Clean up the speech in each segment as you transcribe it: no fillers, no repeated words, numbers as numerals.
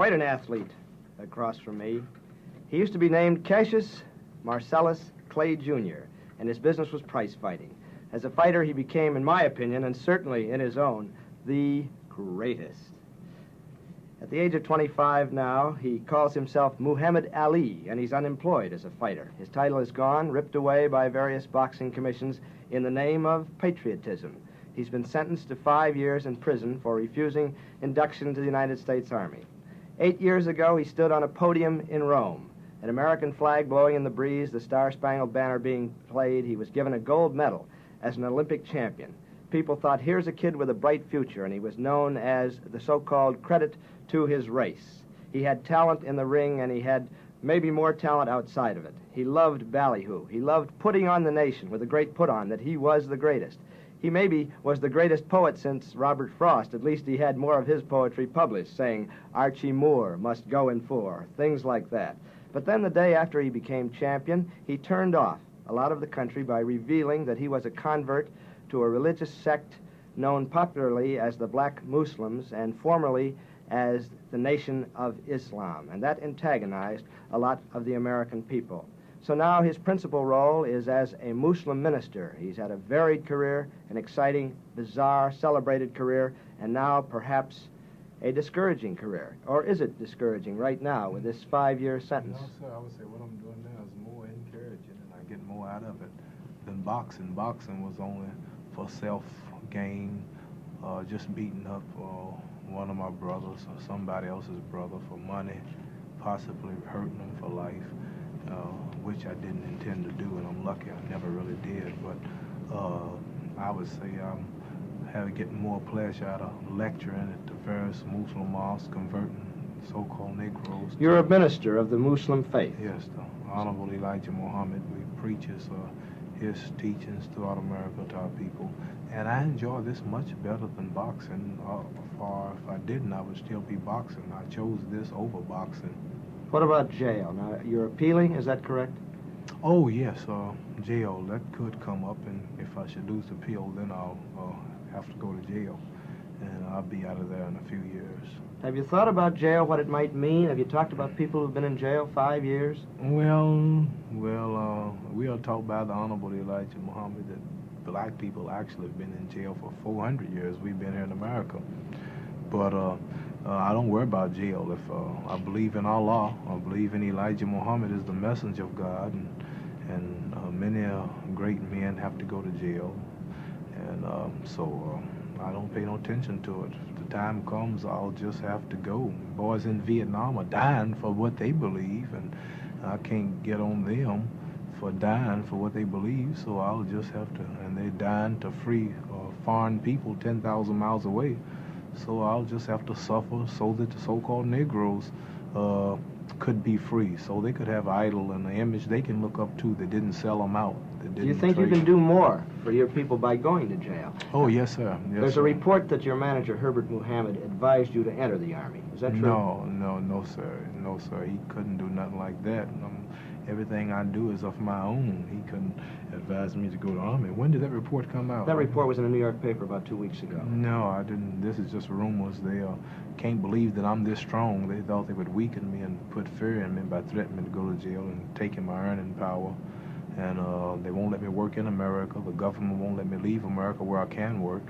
quite an athlete across from me. He used to be named Cassius Marcellus Clay, Jr., and his business was prize fighting. As a fighter, he became, in my opinion, and certainly in his own, the greatest. At the age of 25 now, he calls himself Muhammad Ali, and he's unemployed as a fighter. His title is gone, ripped away by various boxing commissions in the name of patriotism. He's been sentenced to 5 years in prison for refusing induction to the United States Army. 8 years ago, he stood on a podium in Rome. An American flag blowing in the breeze, the Star-Spangled Banner being played. He was given a gold medal as an Olympic champion. People thought, here's a kid with a bright future, and he was known as the so-called credit to his race. He had talent in the ring, and he had maybe more talent outside of it. He loved ballyhoo. He loved putting on the nation with a great put-on that he was the greatest. He maybe was the greatest poet since Robert Frost. At least he had more of his poetry published, saying, Archie Moore must go in for, things like that. But then the day after he became champion, he turned off a lot of the country by revealing that he was a convert to a religious sect known popularly as the Black Muslims and formerly as the Nation of Islam. And that antagonized a lot of the American people. So now his principal role is as a Muslim minister. He's had a varied career, an exciting, bizarre, celebrated career, and now perhaps a discouraging career. Or is it discouraging right now with this 5-year sentence? No, sir. I would say what I'm doing now is more encouraging, and I get more out of it than boxing. Boxing was only for self-gain, just beating up one of my brothers or somebody else's brother for money, possibly hurting them for life, which I didn't intend to do, and I'm lucky I never really did. But I would say I'm getting more pleasure out of lecturing at the various Muslim mosques, converting so-called Negroes. You're a minister of the Muslim faith. Yes, the Honorable Elijah Muhammad. We preach his teachings throughout America to our people. And I enjoy this much better than boxing. Or if I didn't, I would still be boxing. I chose this over boxing. What about jail? Now, you're appealing, is that correct? Oh, yes, jail. That could come up, and if I should lose the appeal, then I'll have to go to jail, and I'll be out of there in a few years. Have you thought about jail, what it might mean? Have you talked about people who've been in jail 5 years? Well, we are taught by the Honorable Elijah Muhammad that black people actually have been in jail for 400 years. We've been here in America. But I don't worry about jail. If I believe in Allah, I believe in Elijah Muhammad as the messenger of God, and many great men have to go to jail. And so I don't pay no attention to it. If the time comes, I'll just have to go. Boys in Vietnam are dying for what they believe, and I can't get on them for dying for what they believe, so I'll just have to, and they're dying to free foreign people 10,000 miles away, so I'll just have to suffer so that the so-called Negroes could be free, so they could have an idol and an image they can look up to that didn't sell them out. Do you think you can do more for your people by going to jail? Oh, yes, sir. Yes, There's a report that your manager, Herbert Muhammad, advised you to enter the Army. Is that true? No, sir. No, sir. He couldn't do nothing like that. Everything I do is of my own. He couldn't advise me to go to the Army. When did that report come out? That report was in a New York paper about 2 weeks ago. No, I didn't. This is just rumors. They can't believe that I'm this strong. They thought they would weaken me and put fear in me by threatening me to go to jail and taking my earning power. And they won't let me work in America. The government won't let me leave America where I can work.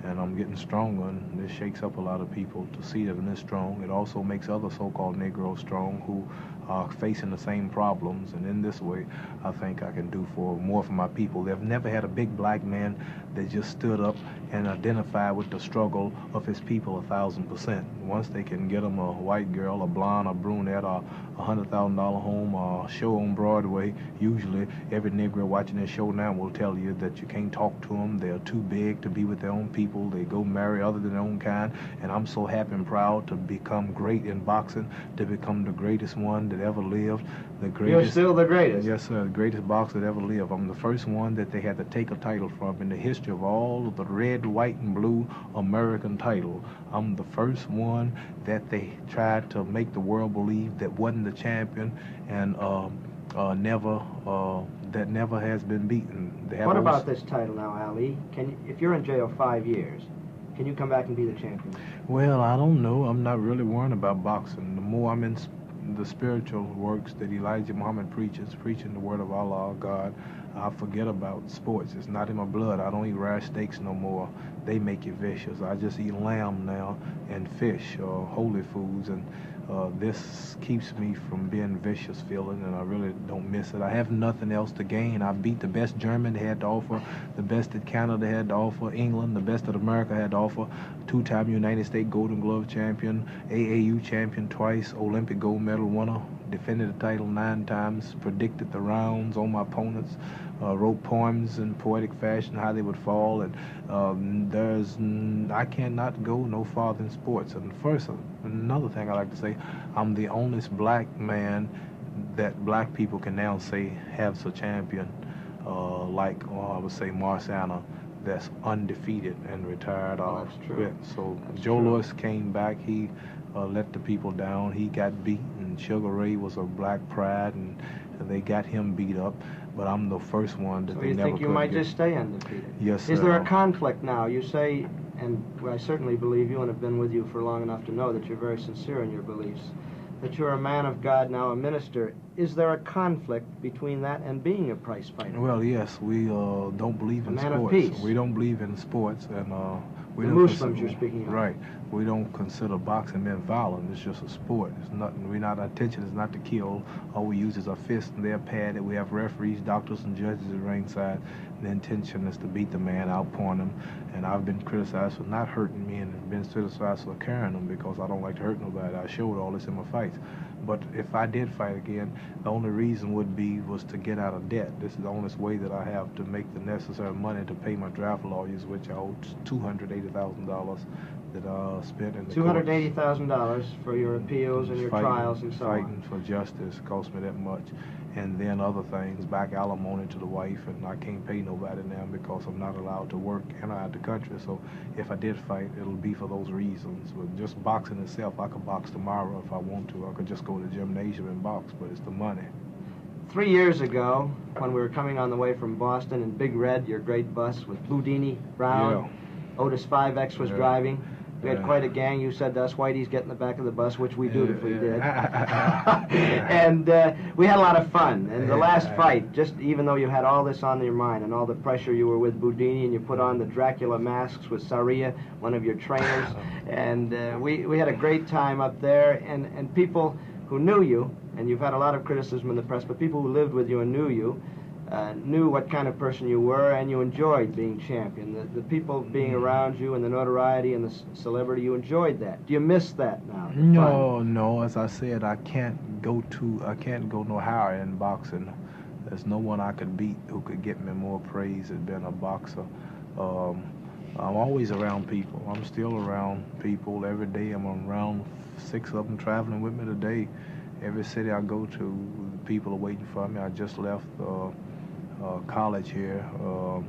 And I'm getting stronger, and this shakes up a lot of people to see that I'm this strong. It also makes other so-called Negroes strong who are facing the same problems, and in this way, I think I can do more for my people. They've never had a big black man that just stood up and identified with the struggle of his people 1,000%. Once they can get them a white girl, a blonde, a brunette, or a $100,000 home, or a show on Broadway, usually every Negro watching this show now will tell you that you can't talk to them. They're too big to be with their own people. They go marry other than their own kind, and I'm so happy and proud to become great in boxing, to become the greatest one that ever lived. The greatest. You're still the greatest. Yes, sir, the greatest boxer that ever lived. I'm the first one that they had to take a title from in the history of all of the red, white, and blue American title. I'm the first one that they tried to make the world believe that wasn't the champion, and that never has been beaten. What about this title now, Ali? If you're in jail 5 years, can you come back and be the champion? Well, I don't know. I'm not really worrying about boxing. The more I'm in the spiritual works that Elijah Muhammad preaches, preaching the word of Allah, God, I forget about sports. It's not in my blood. I don't eat rare steaks no more. They make you vicious. I just eat lamb now and fish, holy foods, and this keeps me from being vicious feeling, and I really don't miss it. I have nothing else to gain. I beat the best German they had to offer, the best that Canada had to offer, England, the best that America had to offer, two-time United States Golden Glove champion, AAU champion twice, Olympic gold medal winner, defended the title 9 times, predicted the rounds on my opponents, wrote poems in poetic fashion, how they would fall, and I cannot go no farther in sports. And first, another thing I like to say, I'm the only black man that black people can now say has a champion, like I would say Marsana, that's undefeated and retired off. That's true. So That's Joe true. Louis came back. He let the people down. He got beat, and Sugar Ray was a black pride, and they got him beat up. But I'm the first one that So they you never think you could might get. just stay undefeated? Yes, Is there sir. a conflict now? You say, and I certainly believe you and have been with you for long enough to know that you're very sincere in your beliefs, that you're a man of God now, a minister. Is there a conflict between that and being a prize fighter? Well, yes, we don't believe in A man of sports. peace. We don't believe in sports, and we The don't Muslims you're speaking of. Right. We don't consider boxing men violent. It's just a sport. It's nothing. Our intention is not to kill. All we use is our fists, and they're padded. We have referees, doctors, and judges at ringside. The intention is to beat the man, outpoint him. And I've been criticized for not hurting men, and been criticized for carrying them because I don't like to hurt nobody. I showed all this in my fights. But if I did fight again, the only reason was to get out of debt. This is the only way that I have to make the necessary money to pay my draft lawyers, which I owe $280,000 that I spent in the $280,000 for your appeals and your fighting, trials and so on. Fighting for justice cost me that much. And then other things, back alimony to the wife, and I can't pay nobody now because I'm not allowed to work and I'm out the country. So if I did fight, it'll be for those reasons. But just boxing itself, I could box tomorrow if I want to. I could just go to the gymnasium and box, but it's the money. 3 years ago, when we were coming on the way from Boston in Big Red, your great bus with Boudini, Brown, Otis 5X was driving. We had quite a gang. You said to us, Whitey's get in the back of the bus, which we dutifully did. And we had a lot of fun. And the last fight, just even though you had all this on your mind and all the pressure, you were with Boudini and you put on the Dracula masks with Saria, one of your trainers. And we had a great time up there. And people who knew you, and you've had a lot of criticism in the press, but people who lived with you and knew you, knew what kind of person you were, and you enjoyed being champion. The people being around you and the notoriety and the celebrity, you enjoyed that. Do you miss that now? No. As I said, I can't go no higher in boxing. There's no one I could beat who could get me more praise than being a boxer. I'm always around people. I'm still around people every day. I'm around 6 of them traveling with me today. Every city I go to, people are waiting for me. I just left college here.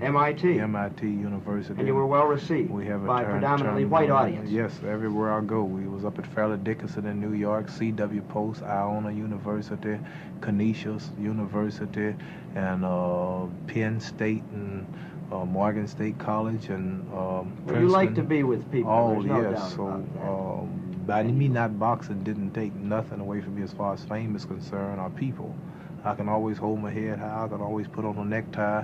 MIT University. And you were well received by a predominantly white audience. Yes, everywhere I go. We was up at Fairleigh Dickinson in New York, C.W. Post, Iona University, Canisius University, and Penn State and Morgan State College and Princeton. You like to be with people. Oh, There's no yes. doubt So about that. by me not boxing didn't take nothing away from me as far as fame is concerned or people. I can always hold my head high. I can always put on a necktie,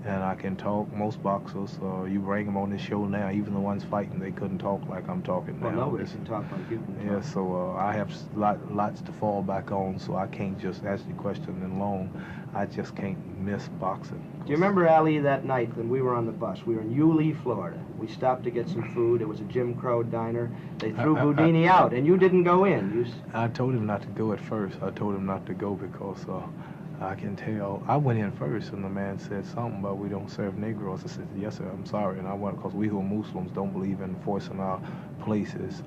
and I can talk. Most boxers, you bring them on this show now, even the ones fighting, they couldn't talk like I'm talking now. Well, nobody can talk like you can talk. Yeah, so I have lots to fall back on, so I can't just ask the question in long. I just can't miss boxing. Do you remember, Ali, that night when we were on the bus? We were in Yulee, Florida. We stopped to get some food. It was a Jim Crow diner. They threw Boudini out, and you didn't go in. I told him not to go at first. I told him not to go because I can tell. I went in first, and the man said something about we don't serve Negroes. I said, yes, sir, I'm sorry. And I went because we who are Muslims don't believe in forcing our places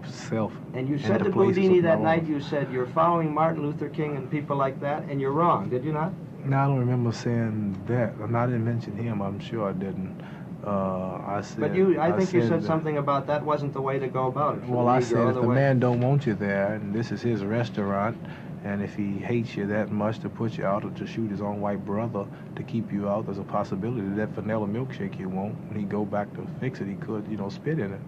self. And you said to Boudini that night, you said, you're following Martin Luther King and people like that, and you're wrong. Did you not? No, I don't remember saying that. And I didn't mention him. I'm sure I didn't. I said. But I think you said something about that wasn't the way to go about it. Well, I said if the man don't want you there, and this is his restaurant, and if he hates you that much to put you out or to shoot his own white brother to keep you out, there's a possibility that vanilla milkshake you want, when he go back to fix it, he could, spit in it.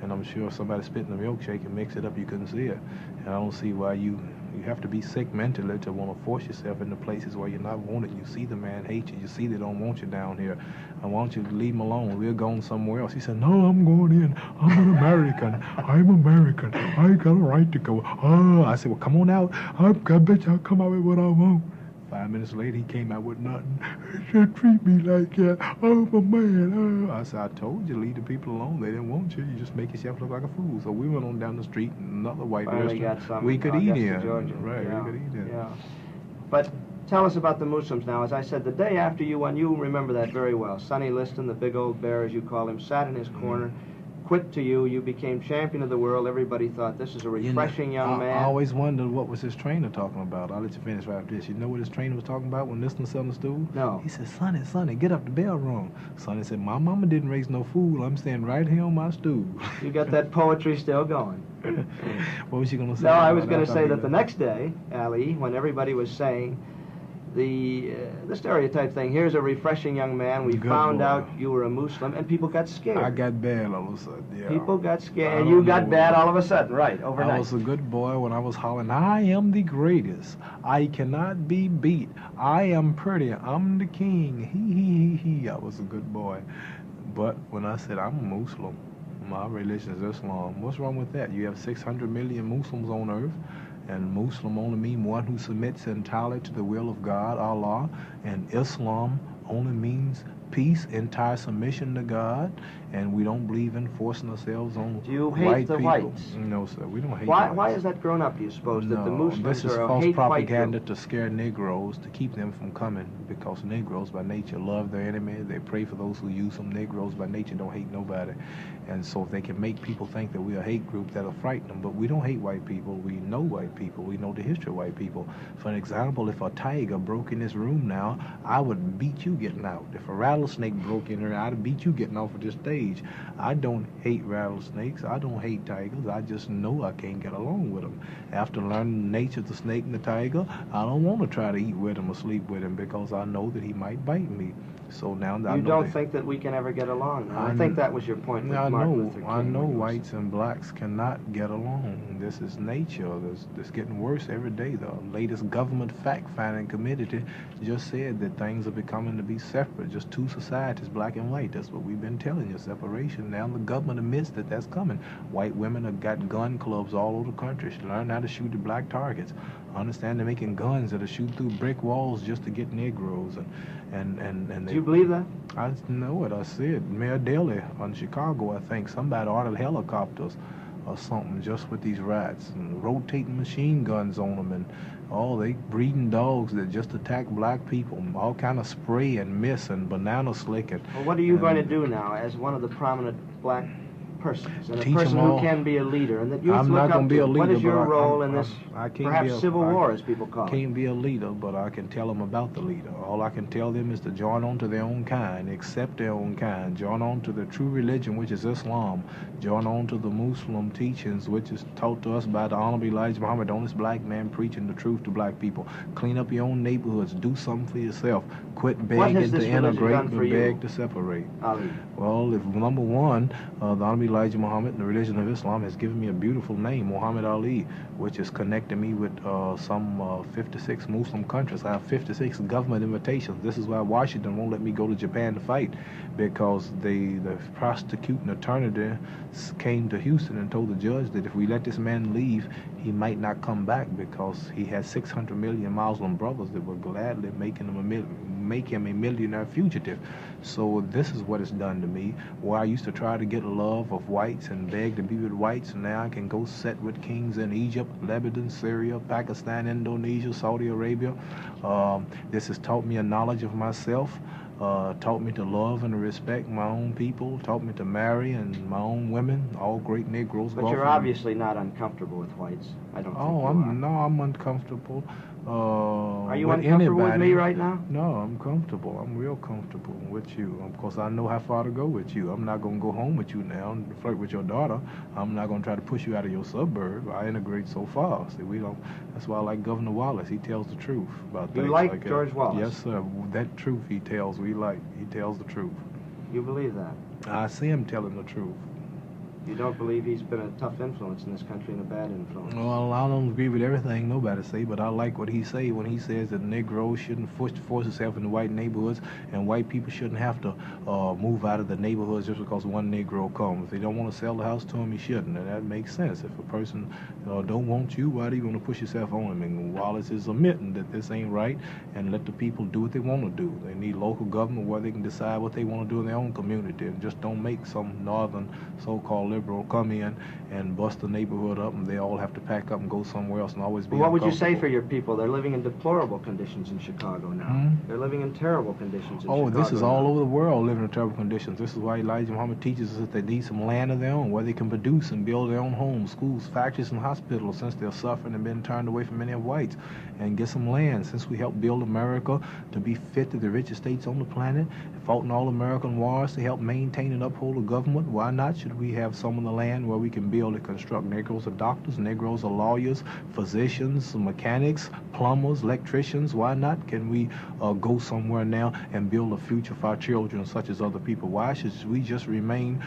And I'm sure if somebody spit in a milkshake and mix it up, you couldn't see it. And I don't see why you have to be sick mentally to want to force yourself into places where you're not wanted. You see the man hate you. You see they don't want you down here. I want you to leave him alone. We're going somewhere else. He said, no, I'm going in. I'm an American. I'm American. I got a right to go. Oh, I said, well, come on out. I bet you I'll come out with what I want. 5 minutes later, he came out with nothing. He said, treat me like that. I'm a man. I said, I told you, leave the people alone. They didn't want you. You just make yourself look like a fool. So we went on down the street, and another white restaurant we could eat in. Right, yeah. we could eat in. Yeah. But tell us about the Muslims now. As I said, the day after you won, you remember that very well. Sonny Liston, the big old bear, as you call him, sat in his corner. Quit to you. You became champion of the world. Everybody thought this is a refreshing young man. I always wondered what was his trainer talking about. I'll let you finish right after this. You know what his trainer was talking about when Liston sat on the stool? No. He said, Sonny, get up, the bell rung. Sonny said, my mama didn't raise no fool. I'm standing right here on my stool. You got that poetry still going. What was you going to say? No, I was going to say that the next day, Ali, when everybody was saying the stereotype thing, here's a refreshing young man, we found out you were a Muslim, and people got scared. I got bad all of a sudden, yeah. People got scared, and you got bad all of a sudden, right, overnight. I was a good boy when I was hollering, I am the greatest, I cannot be beat, I am pretty, I'm the king, he. I was a good boy. But when I said I'm a Muslim, my religion is Islam, what's wrong with that? You have 600 million Muslims on earth, and Muslim only mean one who submits entirely to the will of God, Allah, and Islam only means peace, entire submission to God, and we don't believe in forcing ourselves on white people. Do you hate the whites? No, sir, we don't hate the whites. Why is that grown up, do you suppose, that the Muslims this is are a false hate propaganda white to scare Negroes, to keep them from coming, because Negroes by nature love their enemy, they pray for those who use them. Negroes by nature don't hate nobody, and so if they can make people think that we're a hate group, that'll frighten them. But we don't hate white people, we know white people, we know the history of white people. For an example, if a tiger broke in this room now, I would beat you getting out. If a rattlesnake broke in here, I'd beat you getting off of this stage. I don't hate rattlesnakes, I don't hate tigers, I just know I can't get along with them. After learning the nature of the snake and the tiger, I don't want to try to eat with him or sleep with him because I know that he might bite me. So now that You don't think that we can ever get along? I think that was your point with Martin Luther King. I know whites and blacks cannot get along. This is nature. This getting worse every day. The latest government fact-finding committee just said that things are becoming to be separate, just two societies, black and white. That's what we've been telling you, separation. Now the government admits that that's coming. White women have got gun clubs all over the country. She learned how to shoot at black targets. I understand they're making guns that'll shoot through brick walls just to get Negroes. And Do you believe that? I know it. I see it. Mayor Daley on Chicago, I think, somebody ordered helicopters or something just with these rats and rotating machine guns on them, and they breeding dogs that just attack black people, all kind of spray and mist and banana slick. Well, what are you going to do now as one of the prominent black persons, and a teach person who can be a leader, and that you I'm not going to be a leader. What is your role in this, perhaps civil war, as people call it? I can't be a leader, but I can tell them about the leader. All I can tell them is to join on to their own kind, accept their own kind, join on to the true religion, which is Islam, join on to the Muslim teachings, which is taught to us by the Honorable Elijah Muhammad, honest black man preaching the truth to black people. Clean up your own neighborhoods, do something for yourself, quit begging to integrate, but beg to separate. Ali? Well, if number one, the Honorable Elijah Muhammad, the religion of Islam, has given me a beautiful name, Muhammad Ali, which is connecting me with some 56 Muslim countries. I have 56 government invitations. This is why Washington won't let me go to Japan to fight, because the prosecuting attorney came to Houston and told the judge that if we let this man leave, he might not come back because he has 600 million Muslim brothers that would gladly make him a millionaire fugitive. So this is what it's done to me, where I used to try to get love of whites and beg to be with whites, and now I can go sit with kings in Egypt, Lebanon, Syria, Pakistan, Indonesia, Saudi Arabia. This has taught me a knowledge of myself, taught me to love and respect my own people, taught me to marry and my own women, all great Negroes. But you're obviously not uncomfortable with whites. I don't think you are. I'm uncomfortable. Are you uncomfortable with me right now? No, I'm comfortable. I'm real comfortable with you. Of course, I know how far to go with you. I'm not going to go home with you now and flirt with your daughter. I'm not going to try to push you out of your suburb. I integrate so far. See, we don't. That's why I like Governor Wallace. He tells the truth about things like that. You like George Wallace? Yes, sir. That truth he tells, we like. He tells the truth. You believe that? I see him telling the truth. You don't believe he's been a tough influence in this country and a bad influence? Well, I don't agree with everything nobody say, but I like what he say when he says that Negroes shouldn't force themselves into white neighborhoods, and white people shouldn't have to move out of the neighborhoods just because one Negro comes. If they don't want to sell the house to him, he shouldn't, and that makes sense. If a person don't want you, why do you want to push yourself on him? And Wallace is admitting that this ain't right, and let the people do what they want to do. They need local government where they can decide what they want to do in their own community, and just don't make some northern so-called liberal come in and bust the neighborhood up, and they all have to pack up and go somewhere else and always be What would you say for your people? They're living in deplorable conditions in Chicago now. They're living in terrible conditions in Chicago. This is all over the world living in terrible conditions. This is why Elijah Muhammad teaches us that they need some land of their own where they can produce and build their own homes, schools, factories, and hospitals, since they're suffering and been turned away from many of whites, and get some land. Since we helped build America to be fit to the richest states on the planet, fought in all American wars to help maintain and uphold the government, why not should we have some of the land where we can build and construct? Negroes are doctors, Negroes are lawyers, physicians, mechanics, plumbers, electricians. Why not can we go somewhere now and build a future for our children such as other people? Why should we just remain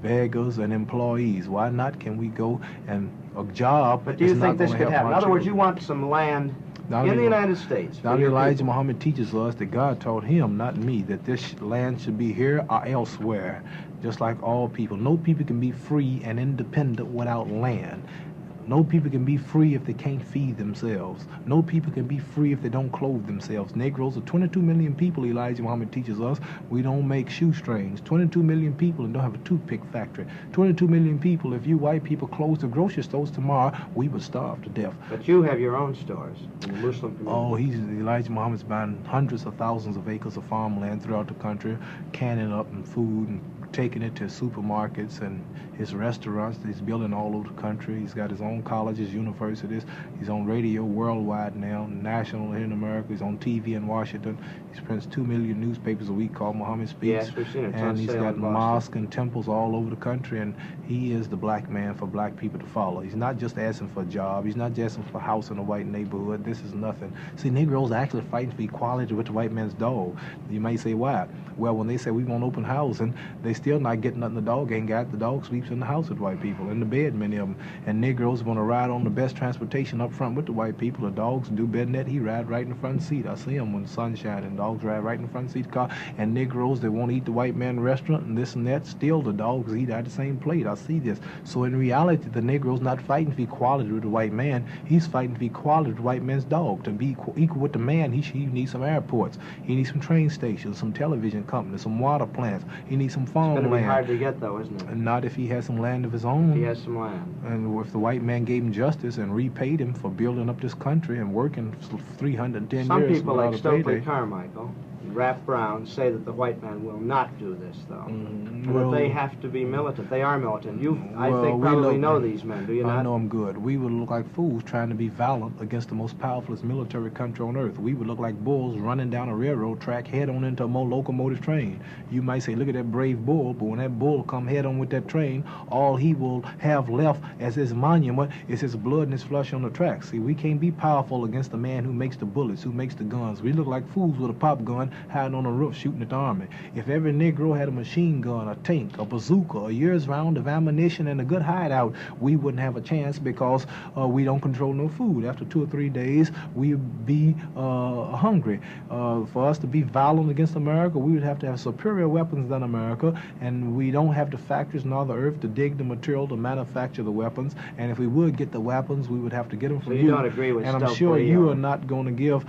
beggars and employees? Why not can we go and a job? But do you think this could happen? In other words, you want some land in the United States. Now Elijah Muhammad teaches us that God taught him, not me, that this land should be here or elsewhere, just like all people. No people can be free and independent without land. No people can be free if they can't feed themselves. No people can be free if they don't clothe themselves. Negroes are 22 million people, Elijah Muhammad teaches us. We don't make shoestrings. 22 million people and don't have a toothpick factory. 22 million people, if you white people closed the grocery stores tomorrow, we would starve to death. But you have your own stores in the Muslim community. Elijah Muhammad's buying hundreds of thousands of acres of farmland throughout the country, canning up and food and taking it to supermarkets and his restaurants that he's building all over the country. He's got his own colleges, universities. He's on radio worldwide now, national here in America. He's on TV in Washington. He prints 2 million newspapers a week called Muhammad Speaks. Yes, we've seen it. And he's got mosques and temples all over the country, and he is the black man for black people to follow. He's not just asking for a job. He's not just asking for a house in a white neighborhood. This is nothing. See, Negroes are actually fighting for equality with the white man's dog. You may say, why? Well, when they say we want open housing, they still not getting nothing the dog ain't got. The dog sleeps in the house with white people, in the bed, many of them. And Negroes want to ride on the best transportation up front with the white people. The dogs do better than that. He ride right in the front seat. I see him when the sun's shining. Dogs ride right in the front seat of the car. And Negroes, they want to eat the white man restaurant and this and that. Still, the dogs eat out the same plate. I see this. So in reality, the Negro's not fighting for equality with the white man. He's fighting for equality with the white man's dog. To be equal with the man, he needs some airports. He needs some train stations, some television companies, some water plants. He needs some farmland. It's going to be hard to get, though, isn't it? And not if he has some land of his own. He has some land. And if the white man gave him justice and repaid him for building up this country and working 310 years. Some people like Stokely Carmichael and Rap Brown say that the white man will not do this, though. And that they have to be militant. They are militant. I think, probably know these men, do you not? I know them good. We would look like fools trying to be valiant against the most powerful military country on earth. We would look like bulls running down a railroad track head on into a more locomotive train. You might say, look at that brave bull, but when that bull come head on with that train, all he will have left as his monument is his blood and his flesh on the track. See, we can't be powerful against the man who makes the bullets, who makes the guns. We look like fools with a pop gun hiding on a roof shooting at the army. If every Negro had a machine gun, a tank, a bazooka, a year's round of ammunition, and a good hideout, we wouldn't have a chance because we don't control no food. After 2 or 3 days, we'd be hungry. For us to be violent against America, we would have to have superior weapons than America, and we don't have the factories nor the earth to dig the material to manufacture the weapons. And if we would get the weapons, we would have to get them from you. You don't agree with And I'm sure you are not going to give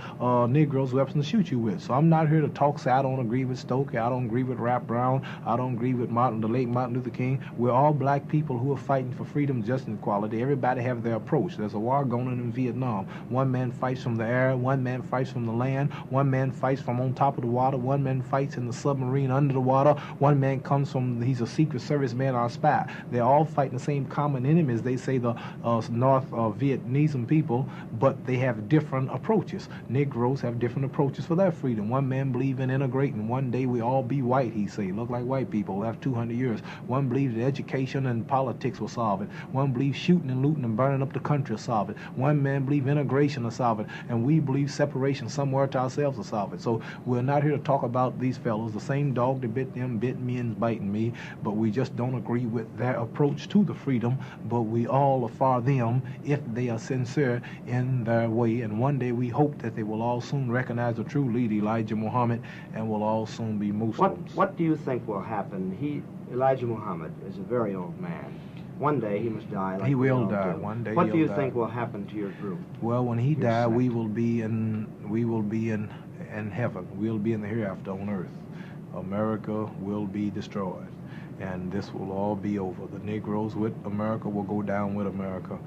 Negroes weapons to shoot you with. So I'm not here to talk. Say I don't agree with Stokely. I don't agree with Rap Brown. I don't agree with the late Martin Luther King. We're all black people who are fighting for freedom, justice, and equality. Everybody have their approach. There's a war going on in Vietnam. One man fights from the air. One man fights from the land. One man fights from on top of the water. One man fights in the submarine under the water. One man comes from, he's a Secret Service man or a spy. They're all fighting the same common enemies. They say the North Vietnamese people, but they have different approaches. Negroes have different approaches for their freedom. One man man believe in integrating. One day we all be white, he say. Look like white people after 200 years. One believes that education and politics will solve it. One believes shooting and looting and burning up the country will solve it. One man believes integration will solve it. And we believe separation somewhere to ourselves will solve it. So we're not here to talk about these fellows. The same dog that bit them bit me and biting me, but we just don't agree with their approach to the freedom, but we all are for them if they are sincere in their way. And one day we hope that they will all soon recognize the true leader, Elijah Muhammad, and will all soon be Muslims. What do you think will happen? Elijah Muhammad is a very old man. One day he must die. Like he will we all die. do. One day. What do you die. think will happen to your group? Well, when he Your dies, sect? we will be in heaven. We'll be in the hereafter on earth. America will be destroyed, and this will all be over. The Negroes with America will go down with America,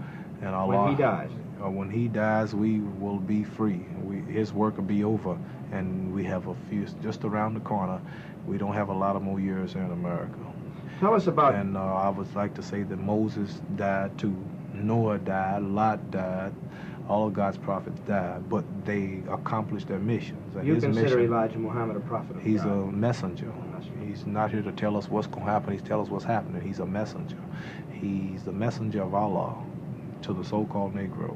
and Allah. When he dies. When he dies, we will be free. His work will be over, and we have a few just around the corner. We don't have a lot of more years here in America. Tell us about. And I would like to say that Moses died too. Noah died. Lot died. All of God's prophets died, but they accomplished their missions. You his consider mission, Elijah Muhammad a prophet of he's God? a messenger. He's not here to tell us what's going to happen. He's telling us what's happening. He's a messenger. He's the messenger of Allah to the so-called Negroes.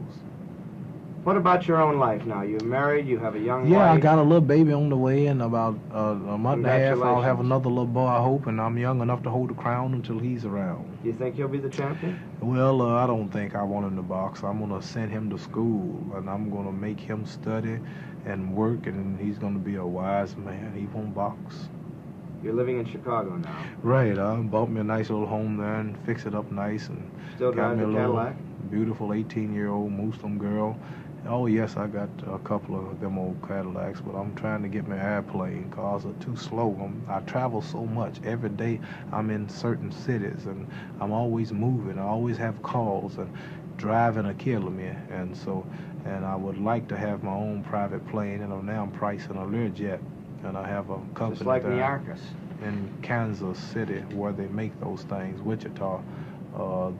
What about your own life now? You're married, you have a young wife. Yeah, I got a little baby on the way. In about a month and a half, I'll have another little boy, I hope, and I'm young enough to hold the crown until he's around. Do you think he'll be the champion? Well, I don't think I want him to box. I'm going to send him to school, and I'm going to make him study and work, and he's going to be a wise man. He won't box. You're living in Chicago now. Right. I bought me a nice little home there and fixed it up nice, and Still got me a driving the little Cadillac? beautiful 18-year-old Muslim girl. Oh, yes, I got a couple of them old Cadillacs, but I'm trying to get my airplane. Cars are too slow. I travel so much. Every day I'm in certain cities, and I'm always moving. I always have calls, and driving are killing me. And I would like to have my own private plane, and now I'm pricing a Learjet, and I have a company Just like there Niarchus. in Kansas City where they make those things, Wichita.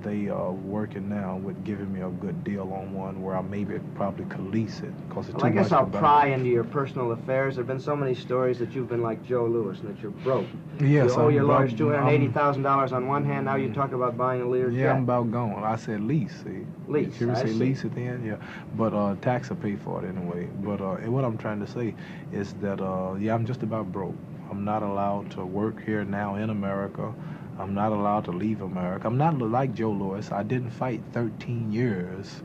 They are working now with giving me a good deal on one where I maybe probably could lease it. Cause it's Well, I too guess much I'll to buy. pry into your personal affairs. There have been so many stories that you've been like Joe Louis and that you're broke. Yes, you owe your lawyers I'm- $280,000 on one hand. Now you talk about buying a Learjet. Yeah, I'm about gone. I said lease, see. Lease, You ever I say see. lease at the end? Yeah. But tax will pay for it anyway. But what I'm trying to say is that, yeah, I'm just about broke. I'm not allowed to work here now in America. I'm not allowed to leave America. I'm not like Joe Louis. I didn't fight 13 years.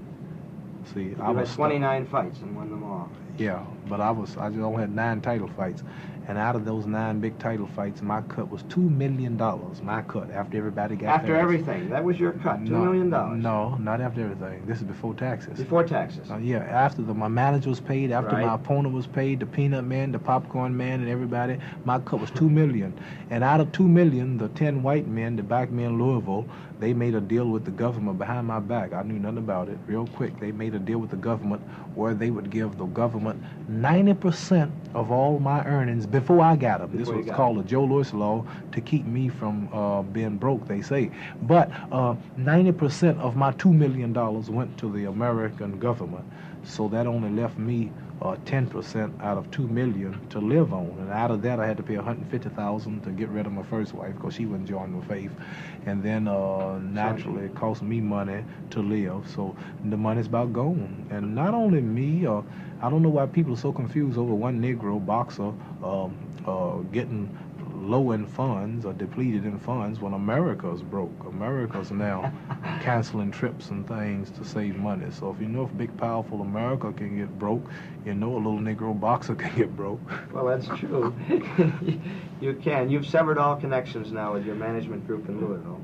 See, You I had was stuck. 29 fights and won them all. Yeah, but I just only had 9 title fights, and out of those 9 big title fights, my cut was $2 million. My cut after everybody got After theirs. everything. That was your cut, $2 million. No, not after everything. This is before taxes. Before taxes. Yeah, after my manager was paid, after Right. my opponent was paid, the peanut man, the popcorn man, and everybody, my cut was $2 million. And out of $2 million, the 10 white men that backed me in Louisville, they made a deal with the government behind my back. I knew nothing about it. Real quick, they made a deal with the government where they would give the government 90% of all my earnings before I got them. This Before you was got called the Joe Louis law to keep me from being broke, they say. But 90% of my $2 million went to the American government. So that only left me 10% out of $2 million to live on, and out of that I had to pay $150,000 to get rid of my first wife because she wouldn't join the faith, and then naturally it cost me money to live. So the money's about gone, and not only me. I don't know why people are so confused over one Negro boxer getting low in funds or depleted in funds when America's broke. America's now canceling trips and things to save money. So if you know if big powerful America can get broke, you know a little Negro boxer can get broke. Well, that's true. You can. You've severed all connections now with your management group in Louisville,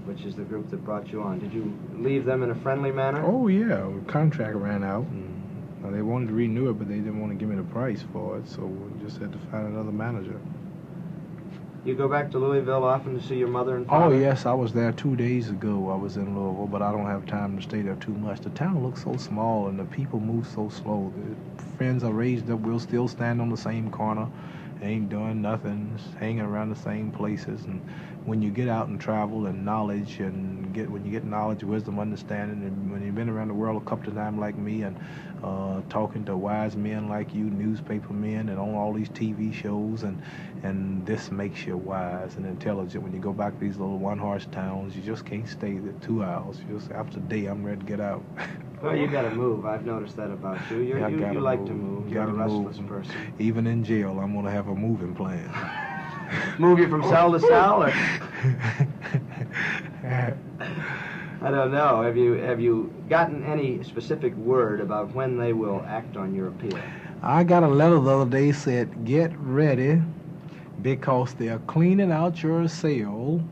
which is the group that brought you on. Did you leave them in a friendly manner? Oh yeah, the contract ran out, and they wanted to renew it, but they didn't want to give me the price for it, so we just had to find another manager. You go back to Louisville often to see your mother and father? Oh, yes, I was there 2 days ago. I was in Louisville, but I don't have time to stay there too much. The town looks so small, and the people move so slow. The friends are raised up. We'll still stand on the same corner, ain't doing nothing, just hanging around the same places. And when you get out and travel and knowledge and when you get knowledge, wisdom, understanding, and when you've been around the world a couple of times like me and talking to wise men like you, newspaper men, and on all these TV shows, and this makes you wise and intelligent. When you go back to these little one-horse towns, you just can't stay there 2 hours. You just, after a day, I'm ready to get out. Well, you got to move. I've noticed that about you. You like to move. You're a restless person. Even in jail, I'm going to have a moving plan. Move you from cell to cell, or? I don't know. Have you gotten any specific word about when they will act on your appeal? I got a letter the other day said, get ready because they're cleaning out your cell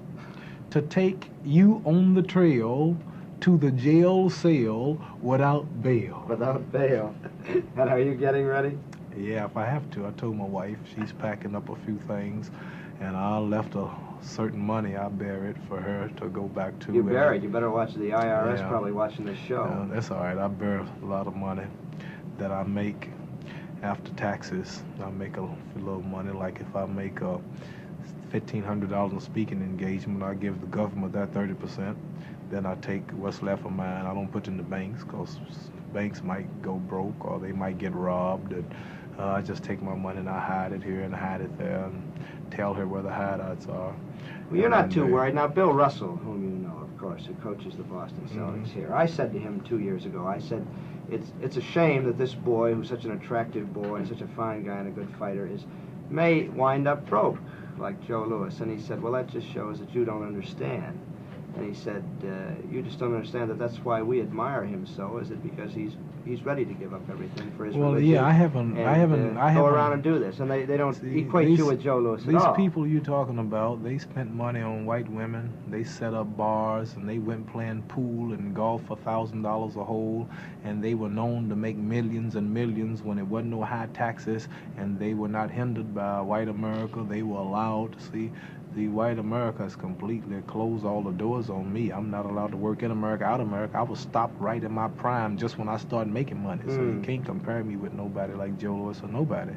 to take you on the trail to the jail cell without bail. Without bail. And are you getting ready? Yeah, if I have to. I told my wife, she's packing up a few things, and I left a certain money I buried for her to go back to. You buried? You better watch the IRS probably watching this show. That's all right. I buried a lot of money that I make after taxes. I make a little money. Like if I make $1,500 in speaking engagement, I give the government that 30%. Then I take what's left of mine. I don't put it in the banks because banks might go broke or they might get robbed. And I just take my money and I hide it here and hide it there and tell her where the hideouts are. Well, you're not too worried. Now, Bill Russell, whom you know, of course, who coaches the Boston Celtics here, I said to him 2 years ago, I said, it's a shame that this boy, who's such an attractive boy and such a fine guy and a good fighter, may wind up broke, like Joe Louis. And he said, well, that just shows that you don't understand. And he said, you just don't understand that that's why we admire him so, is it because he's ready to give up everything for his religion. Yeah, I haven't go around and do this, and they don't equate you with Joe Louis at all. These people you're talking about, they spent money on white women. They set up bars, and they went playing pool and golf for $1,000 a hole, and they were known to make millions and millions when it wasn't no high taxes, and they were not hindered by white America. They were allowed to see. The white America has completely closed all the doors on me. I'm not allowed to work in America, out of America. I was stopped right in my prime just when I started making money. So you can't compare me with nobody like Joe Louis or nobody.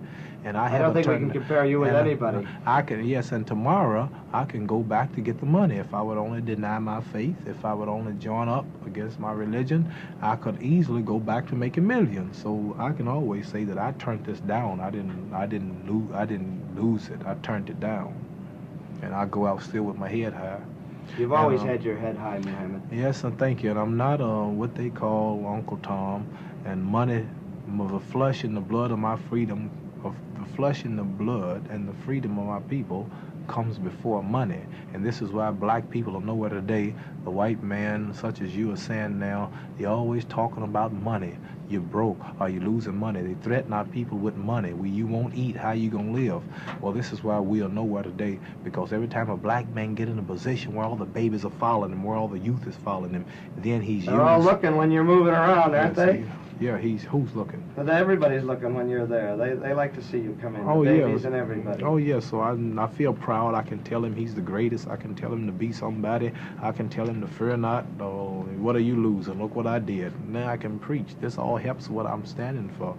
And I don't think we can compare you with anybody. I can, yes, and tomorrow I can go back to get the money. If I would only deny my faith, if I would only join up against my religion, I could easily go back to making millions. So I can always say that I turned this down. I didn't lose it. I turned it down. And I go out still with my head high. You've always had your head high, Muhammad. Yes, and thank you. And I'm not what they call Uncle Tom. And money, the flesh and the blood of my freedom, of the flesh and the blood and the freedom of my people comes before money. And this is why black people are nowhere today. The white man, such as you are saying now, they're always talking about money. You're broke. Are you losing money? They threaten our people with money. You won't eat. How you gonna live? Well, this is why we are nowhere today, because every time a black man get in a position where all the babies are following him, where all the youth is following him, then he's They're all looking when you're moving around, aren't they? Yeah, who's looking? But everybody's looking when you're there. They like to see you come in. Oh, the babies and everybody. Oh, yeah, so I feel proud. I can tell him he's the greatest. I can tell him to be somebody. I can tell him to fear not. Oh, what are you losing? Look what I did. Now I can preach. This all helps what I'm standing for.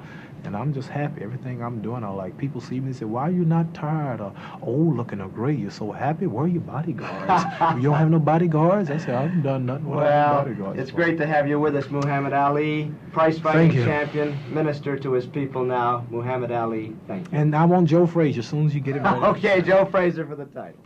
And I'm just happy. Everything I'm doing, I like. People see me and say, why are you not tired or old looking or gray? You're so happy. Where are your bodyguards? You don't have no bodyguards? I said, I haven't done nothing without bodyguards. It's great to have you with us, Muhammad Ali, prize-fighting champion, minister to his people now. Muhammad Ali, thank you. And I want Joe Frazier as soon as you get it ready. Okay, Joe Frazier for the title.